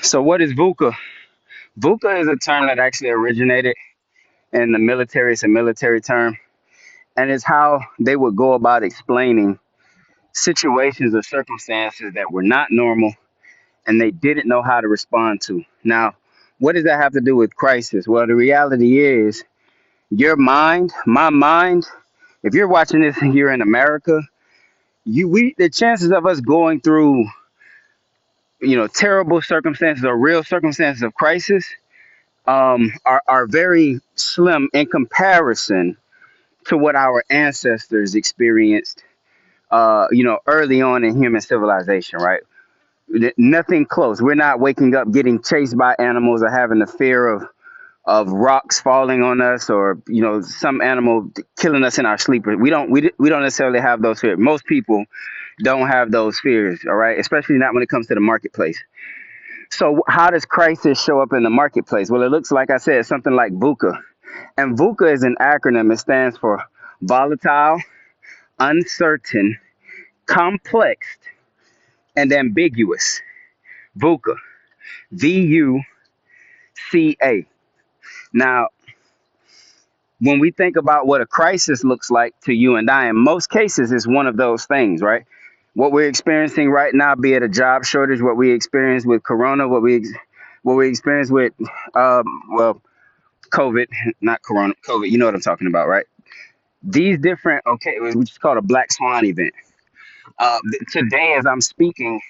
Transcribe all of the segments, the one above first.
So what is VUCA? VUCA is a term that actually originated in the military. It's a military term, and it's how they would go about explaining situations or circumstances that were not normal and they didn't know how to respond to. Now, what does that have to do with crisis? Well, the reality is your mind, my mind, if you're watching this and you're in America, the chances of us going through, terrible circumstances or real circumstances of crisis are very slim in comparison to what our ancestors experienced, early on in human civilization, right? Nothing close. We're not waking up getting chased by animals or having the fear of rocks falling on us or some animal killing us in our sleep. We don't necessarily have those fears. Most people don't have those fears, all right? Especially not when it comes to the marketplace. So how does crisis show up in the marketplace? Well, it looks like I said something like VUCA. And VUCA is an acronym. It stands for volatile, uncertain, complex, and ambiguous. VUCA. VUCA. Now, when we think about what a crisis looks like to you and I, in most cases, it's one of those things, right? What we're experiencing right now, be it a job shortage, what we experience with Corona, what we experience with, well, COVID, not Corona, COVID. You know what I'm talking about, right? These different, okay, which is called a black swan event. Today, as I'm speaking,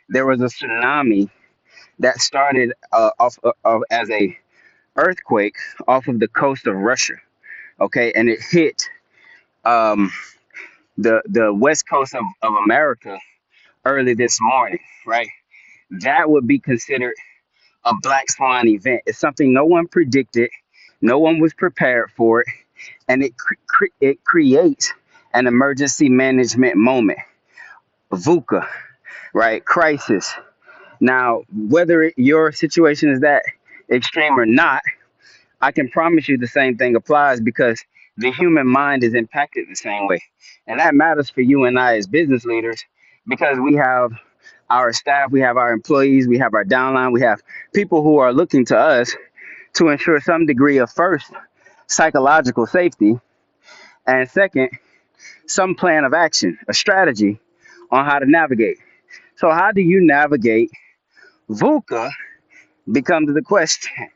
there was a tsunami that started as a earthquake off of the coast of Russia. Okay, and it hit um, the west coast of America early this morning. Right, that would be considered a black swan event. It's something no one predicted, no one was prepared for it, and it creates an emergency management moment. VUCA, right? Crisis. Now, whether your situation is that extreme or not, I can promise you the same thing applies because the human mind is impacted the same way. And that matters for you and I as business leaders because we have our staff, we have our employees, we have our downline, we have people who are looking to us to ensure some degree of first psychological safety and second, some plan of action, a strategy on how to navigate. So, how do you navigate VUCA becomes the question.